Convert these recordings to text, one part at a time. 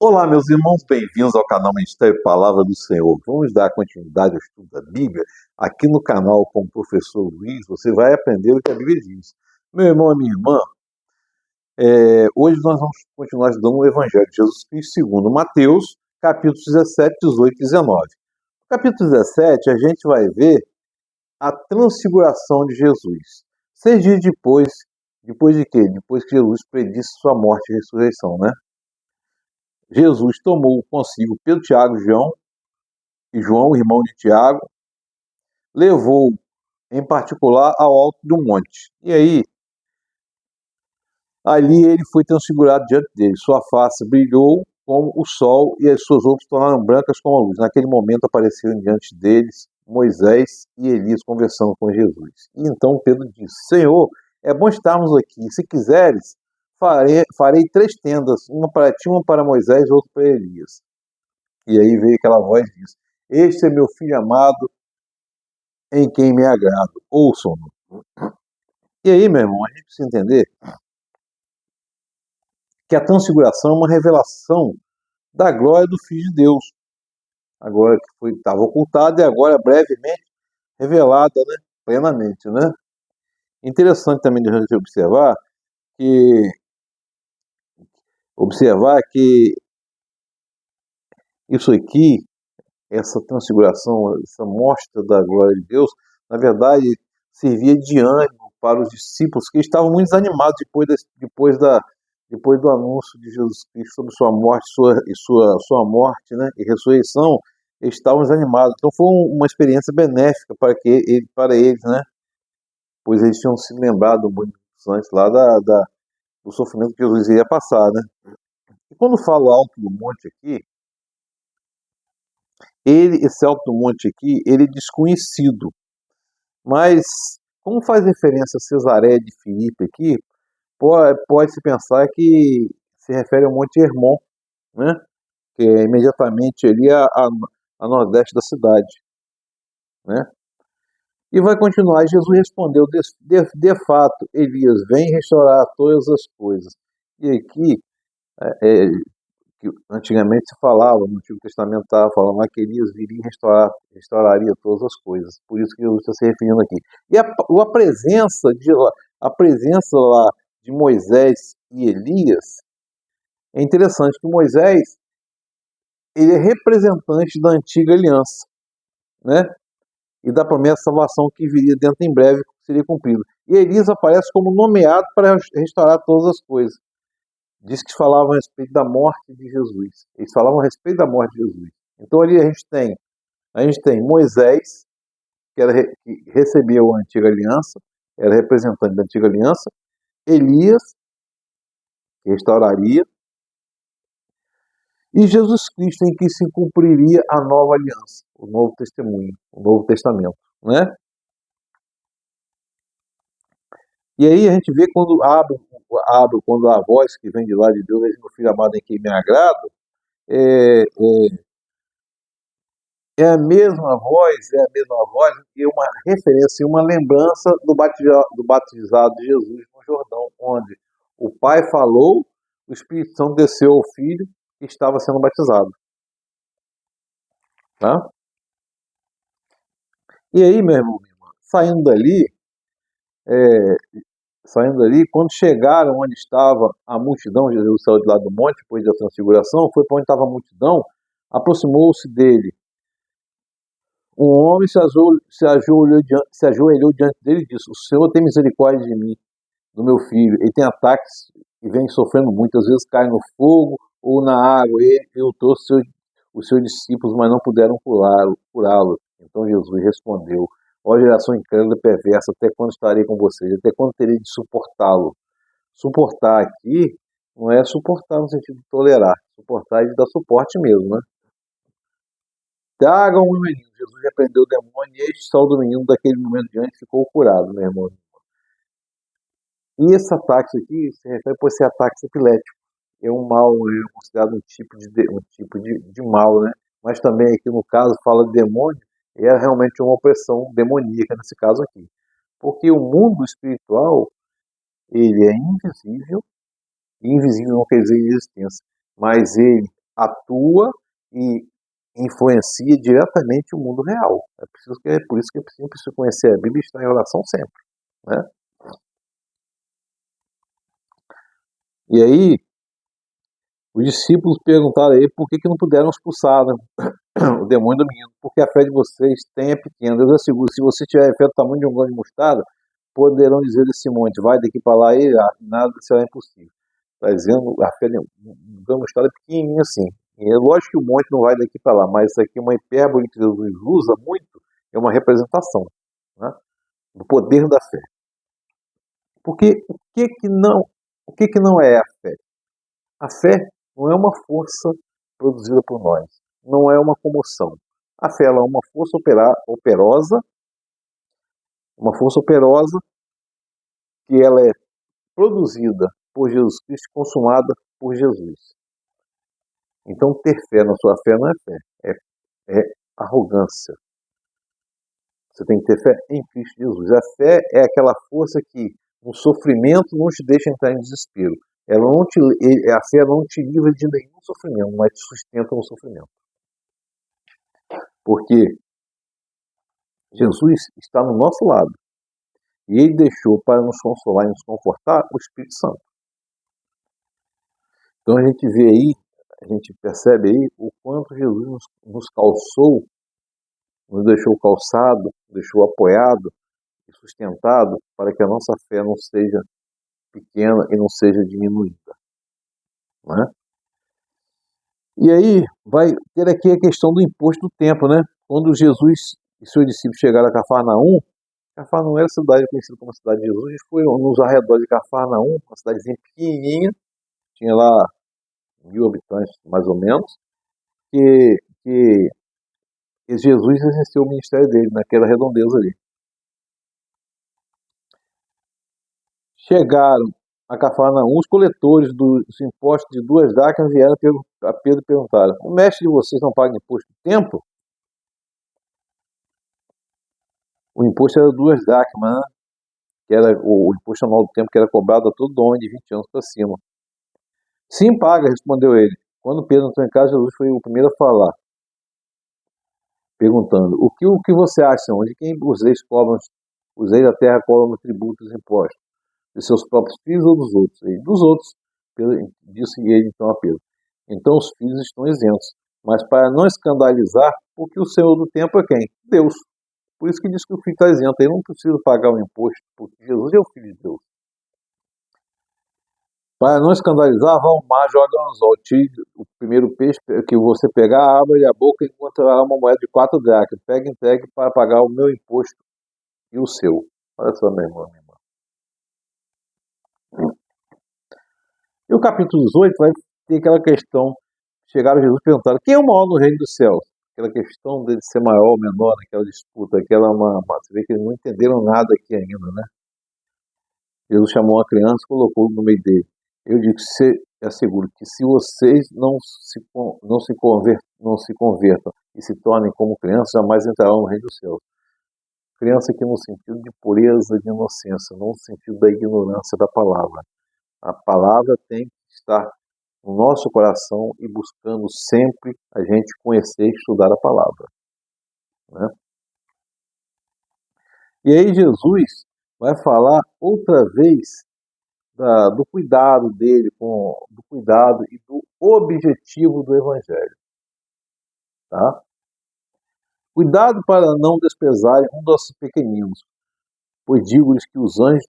Olá, meus irmãos, bem-vindos ao canal Ministério e Palavra do Senhor. Vamos dar continuidade ao estudo da Bíblia. Aqui no canal com o professor Luiz, você vai aprender o que a Bíblia diz. Meu irmão e minha irmã, hoje nós vamos continuar estudando o Evangelho de Jesus Cristo segundo Mateus, capítulos 17, 18 e 19. No capítulo 17, a gente vai ver a transfiguração de Jesus. 6 dias depois de quê? Depois que Jesus predisse sua morte e ressurreição, né? Jesus tomou consigo Pedro, Tiago e João, irmão de Tiago, levou em particular ao alto do monte. E aí, ali ele foi transfigurado diante dele. Sua face brilhou como o sol e as suas roupas tornaram brancas como a luz. Naquele momento apareceram diante deles Moisés e Elias conversando com Jesus. E então Pedro disse: Senhor, é bom estarmos aqui. Se quiseres, farei 3 tendas, uma para ti, uma para Moisés e outra para Elias. E aí veio aquela voz e disse: Este é meu filho amado, em quem me agrado. Ouçam-no. E aí, meu irmão, a gente precisa entender que a transfiguração é uma revelação da glória do Filho de Deus. Agora que estava ocultada e agora brevemente revelada, né, plenamente, né? Interessante também de a gente observar que isso aqui, essa transfiguração, essa mostra da glória de Deus, na verdade, servia de ânimo para os discípulos que estavam muito desanimados depois do anúncio de Jesus Cristo sobre sua morte sua morte, né, e ressurreição. Eles estavam desanimados. Então foi uma experiência benéfica para eles, né? Pois eles tinham se lembrado muito antes lá do sofrimento que Jesus iria passar, né? E quando falo alto do monte aqui, esse alto do monte aqui, ele é desconhecido. Mas, como faz referência a Cesareia de Filipe aqui, pode-se pensar que se refere ao Monte Hermon, né? Que é imediatamente ali a nordeste da cidade, né? E vai continuar. E Jesus respondeu: de fato, Elias vem restaurar todas as coisas. E aqui, é, que antigamente se falava, no Antigo Testamento estava falando lá que Elias viria e restauraria todas as coisas. Por isso que Jesus está se referindo aqui. E a presença lá de Moisés e Elias é interessante, que Moisés, ele é representante da antiga aliança, né? E da promessa de salvação que viria dentro em breve, seria cumprido. E Elias aparece como nomeado para restaurar todas as coisas. Diz que falavam a respeito da morte de Jesus. Eles falavam a respeito da morte de Jesus. Então ali a gente tem Moisés, que recebeu a antiga aliança, era representante da antiga aliança, Elias, que restauraria, e Jesus Cristo, em que se cumpriria a nova aliança, o novo testemunho, o novo testamento, né? E aí a gente vê quando a voz que vem de lá de Deus, meu filho amado em quem me agrado, é, é a mesma voz e uma referência, uma lembrança do batizado de Jesus no Jordão, onde o Pai falou, o Espírito Santo desceu ao Filho e estava sendo batizado. Tá? E aí, meu irmão, minha irmã, saindo dali, quando chegaram onde estava a multidão, Jesus saiu de lá do monte, depois da transfiguração, foi para onde estava a multidão, aproximou-se dele um homem, se ajoelhou diante dele e disse: O Senhor tem misericórdia de mim, do meu filho. Ele tem ataques e vem sofrendo muito, às vezes cai no fogo ou na água. Eu trouxe os seus discípulos, mas não puderam curá-lo. Então Jesus respondeu: Ó geração incrédula e perversa, até quando estarei com vocês? Até quando terei de suportá-lo? Suportar aqui não é suportar no sentido de tolerar. Suportar é de dar suporte mesmo, né? Tragam o menino. Jesus repreendeu o demônio e este saiu do menino. Daquele momento diante ficou curado, meu irmão. E esse ataque aqui se refere por ser ataque epilético. É um mal, é considerado um tipo de mal, né? Mas também aqui no caso fala de demônio, e é realmente uma opressão demoníaca nesse caso aqui. Porque o mundo espiritual, ele é invisível, e invisível não quer dizer existência, mas ele atua e influencia diretamente o mundo real. É por isso que é preciso conhecer a Bíblia e estar em oração sempre, né? E aí, os discípulos perguntaram a ele por que não puderam expulsar, né, o demônio do menino. Porque a fé de vocês tem é pequena. Eu asseguro, se você tiver fé do tamanho de um grão de mostarda, poderão dizer desse monte, vai daqui para lá e nada será impossível. Está dizendo, a fé de um grão de mostarda é pequenininha assim. E é lógico que o monte não vai daqui para lá, mas isso aqui é uma hipérbole que Jesus usa muito, é uma representação, né, do poder da fé. Porque o que não é a fé? A fé não é uma força produzida por nós, não é uma comoção. A fé ela é uma força operosa que ela é produzida por Jesus Cristo, consumada por Jesus. Então ter fé na sua fé não é fé, é arrogância. Você tem que ter fé em Cristo Jesus. A fé é aquela força que no sofrimento não te deixa entrar em desespero. A fé não te livra de nenhum sofrimento, mas te sustenta no sofrimento. Porque Jesus está no nosso lado. E Ele deixou para nos consolar e nos confortar o Espírito Santo. Então a gente vê aí, a gente percebe aí o quanto Jesus nos calçou, nos deixou calçado, nos deixou apoiado e sustentado para que a nossa fé não seja pequena e não seja diminuída, né? E aí vai ter aqui a questão do imposto do templo, né? Quando Jesus e seus discípulos chegaram a Cafarnaum era a cidade conhecida como a cidade de Jesus, e foi nos arredores de Cafarnaum, uma cidadezinha pequenininha, tinha lá 1.000 habitantes, mais ou menos, que Jesus exerceu o ministério dele naquela redondeza ali. Chegaram a Cafarnaum, os coletores dos impostos de 2 dracmas vieram a Pedro e perguntaram: o mestre de vocês não paga imposto do templo? O imposto era 2 dracmas, né? Que era o imposto anual do templo, que era cobrado a todo homem de 20 anos para cima. Sim, paga, respondeu ele. Quando Pedro entrou em casa, Jesus foi o primeiro a falar, perguntando: o que você acha, de quem os reis da terra cobram tributos e impostos? De seus próprios filhos ou dos outros? E dos outros, disse ele então a Pedro. Então os filhos estão isentos, mas para não escandalizar, porque o Senhor do templo é quem? Deus. Por isso que diz que o filho está isento, ele não precisa pagar o imposto, porque Jesus é o Filho de Deus. Para não escandalizar, vá ao mar, joga no anzol, tire o primeiro peixe que você pegar, abre a boca e encontrará uma moeda de 4 dracmas. Pega e entregue para pagar o meu imposto e o seu. Olha só, minha irmã, minha irmã. E o capítulo 18 vai ter aquela questão, chegaram a Jesus e perguntaram: quem é o maior no reino dos céus? Aquela questão dele ser maior ou menor, aquela disputa, você vê que eles não entenderam nada aqui ainda, né? Jesus chamou uma criança e colocou no meio dele. Eu digo, asseguro que se vocês não se convertam e se tornem como crianças, jamais entrarão no reino dos céus. Criança aqui no sentido de pureza, de inocência, não no sentido da ignorância da palavra. A palavra tem que estar no nosso coração e buscando sempre a gente conhecer e estudar a palavra, né? E aí Jesus vai falar outra vez do cuidado dele, do cuidado e do objetivo do Evangelho. Tá? Cuidado para não desprezarem um dos pequeninos, pois digo-lhes que os anjos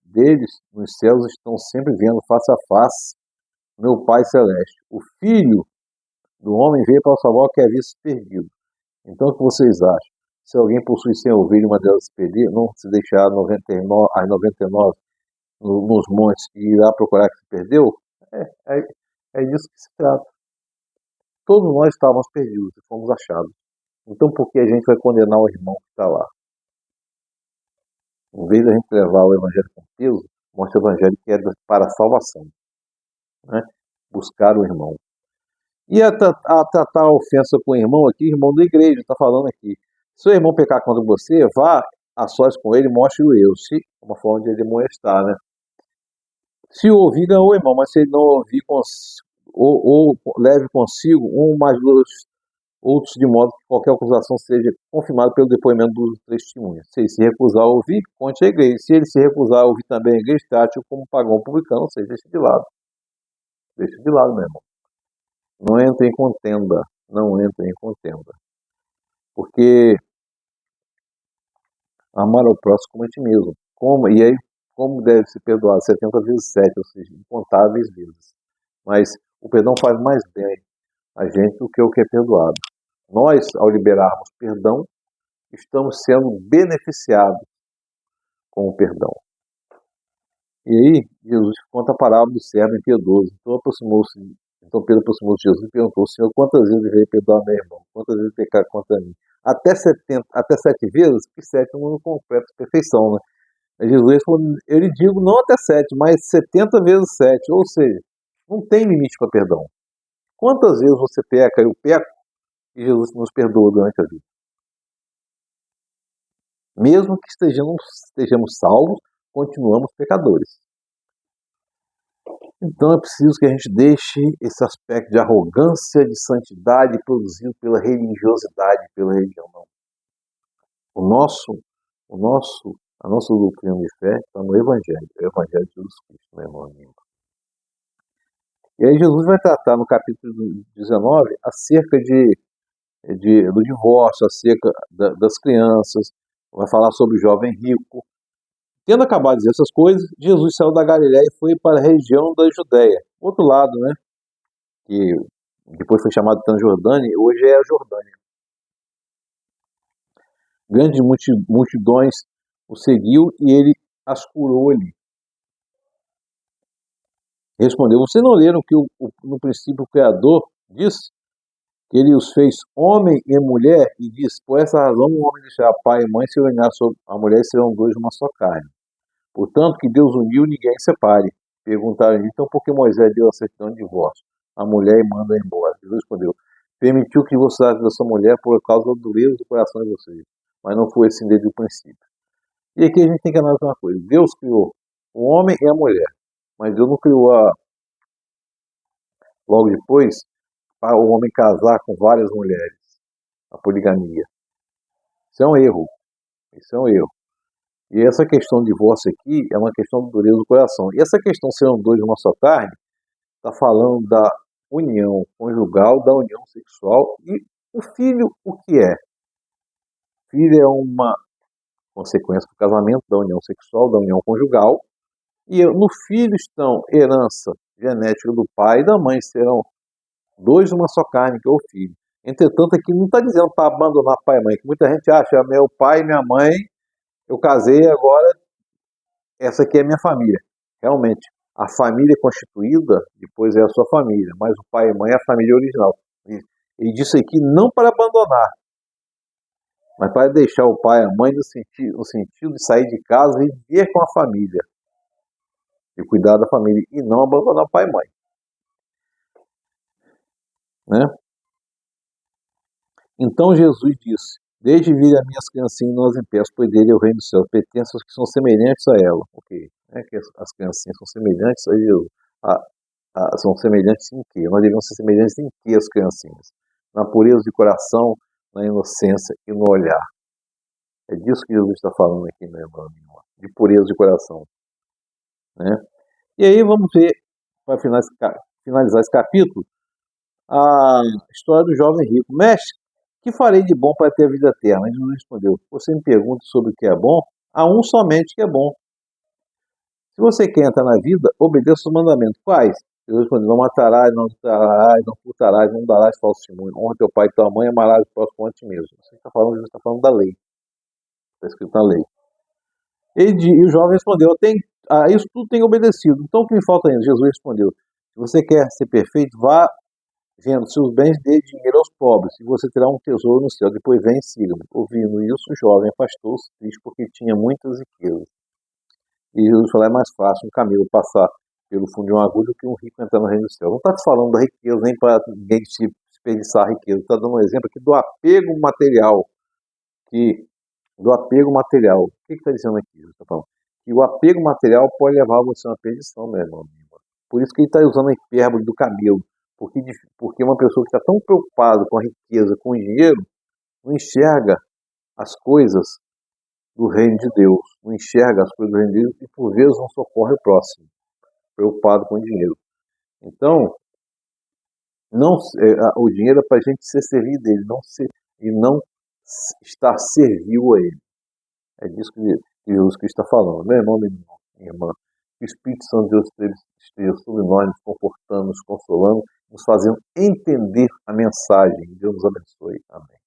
deles nos céus estão sempre vendo face a face meu Pai Celeste. O Filho do Homem veio para salvar o que havia se perdido. Então, o que vocês acham? Se alguém possui 100 ovelhas e uma delas se perder, não se deixar as 99 nos montes e ir lá procurar que se perdeu? É disso que se trata. Todos nós estávamos perdidos e fomos achados. Então por que a gente vai condenar o irmão que está lá? Em vez de a gente levar o evangelho com peso, mostra o evangelho que é para a salvação, né? Buscar o irmão. E a tratar a ofensa com o irmão aqui, irmão da igreja, está falando aqui. Se o irmão pecar contra você, vá a sós com ele, mostre o erro. Se uma forma de ele molestar, né? Se ouvir, ganhou o irmão, mas se ele não ouvir, ou leve consigo um ou mais dois outros, de modo que qualquer acusação seja confirmada pelo depoimento dos testemunhas. Se ele se recusar a ouvir, conte a igreja. Se ele se recusar a ouvir também a igreja, trate-o como pagão publicano, ou seja, deixa de lado. Deixa de lado, meu irmão. Não entre em contenda. Não entre em contenda. Porque amar ao próximo como a ti mesmo. E aí, como deve ser perdoado? 70 vezes 7, ou seja, incontáveis vezes. Mas o perdão faz mais bem a gente do que o que é perdoado. Nós, ao liberarmos perdão, estamos sendo beneficiados com o perdão. E aí, Jesus conta a parábola do servo impiedoso. Então Pedro aproximou-se de Jesus e perguntou: Senhor, quantas vezes eu deveria perdoar meu irmão? Quantas vezes pecar contra mim? Até 7 vezes, que 7 é um número completo de perfeição, né? Jesus falou: eu lhe digo não até 7, mas 70 vezes 7. Ou seja, não tem limite para perdão. Quantas vezes você peca, eu peco, e Jesus nos perdoa durante a vida? Mesmo que estejamos salvos, continuamos pecadores. Então é preciso que a gente deixe esse aspecto de arrogância, de santidade produzido pela religiosidade, pela religião. Não. A nossa doutrina de fé está no Evangelho, é o Evangelho de Jesus Cristo, meu irmão amigo. E aí Jesus vai tratar no capítulo 19 acerca do divórcio, acerca das crianças, vai falar sobre o jovem rico. Tendo acabado de dizer essas coisas, Jesus saiu da Galiléia e foi para a região da Judéia. Outro lado, né? Que depois foi chamado Transjordânia, hoje é a Jordânia. Grandes multidões o seguiu e ele as curou-lhe. Respondeu: Vocês não leram que no princípio o Criador disse que ele os fez homem e mulher, e disse: Por essa razão o homem deixará pai e mãe, se unirá sobre a mulher, e serão dois uma só carne. Portanto, que Deus uniu, ninguém separe. Perguntaram: Então por que Moisés deu a certidão de divórcio? A mulher e manda embora. Jesus respondeu: Permitiu que você haja dessa mulher por causa da dureza do coração de vocês, mas não foi assim desde o princípio. E aqui a gente tem que analisar uma coisa: Deus criou o homem e a mulher, mas Deus não criou logo depois para o homem casar com várias mulheres, a poligamia. Isso é um erro. Isso é um erro. E essa questão de divórcio aqui é uma questão de dureza do coração. E essa questão serão dois de uma só carne está falando da união conjugal, da união sexual. E o filho, o que é? O filho é uma consequência do casamento, da união sexual, da união conjugal. E no filho estão herança genética do pai e da mãe, serão dois de uma só carne, que é o filho. Entretanto, aqui não está dizendo para abandonar pai e mãe, que muita gente acha: meu pai e minha mãe, eu casei, agora essa aqui é a minha família. Realmente, a família constituída, depois é a sua família, mas o pai e a mãe é a família original. Ele disse aqui não para abandonar, mas para deixar o pai e a mãe no sentido de sair de casa e viver com a família, e cuidar da família, e não abandonar pai e mãe. Né? Então Jesus disse: Deixe vir as minhas criancinhas e não as impeço, pois dele é o reino do céu. Pertence aos que são semelhantes a ela. Ok. Que as criancinhas são semelhantes a Jesus. São semelhantes em quê? Nós devemos ser semelhantes em quê, as criancinhas? Na pureza de coração, na inocência e no olhar. É disso que Jesus está falando aqui, meu irmão, de pureza de coração. Né? E aí vamos ver, para finalizar esse capítulo, a história do jovem rico. Mestre, que farei de bom para ter a vida eterna? Ele não respondeu: Você me pergunta sobre o que é bom? Há um somente que é bom. Se você quer entrar na vida, obedeça os mandamentos. Quais? Ele respondeu: Não matarás, não adulterarás, não furtarás, não darás falso testemunho. Honra teu pai e tua mãe, amarás o próximo a ti mesmo. Você está falando, Jesus está falando da lei. Está escrito na lei. E o jovem respondeu: Isso tudo tem obedecido. Então o que me falta ainda? Jesus respondeu: Se você quer ser perfeito, vá vendo seus bens, dê dinheiro aos pobres, e você terá um tesouro no céu. Depois vem e siga-me. Ouvindo isso, o jovem afastou-se triste, porque tinha muitas riquezas. E Jesus falou: É mais fácil um camelo passar pelo fundo de uma agulha do que um rico entrar no reino do céu. Não está falando da riqueza, nem para ninguém se desperdiçar a riqueza. Está dando um exemplo aqui do apego material. Do apego material. O que está dizendo aqui? Está falando que o apego material pode levar você a uma perdição, meu irmão. Por isso que ele está usando a hipérbole do camelo. Porque uma pessoa que está tão preocupada com a riqueza, com o dinheiro, não enxerga as coisas do reino de Deus, não enxerga as coisas do reino de Deus e por vezes não socorre o próximo, preocupado com o dinheiro. Então, não, o dinheiro é para a gente ser servido dele, e não estar servil a ele. É disso que Jesus Cristo está falando. Meu irmão, minha irmã, que o Espírito Santo de Deus esteja sobre nós, nos confortando, nos consolando, nos fazendo entender a mensagem. Deus nos abençoe. Amém.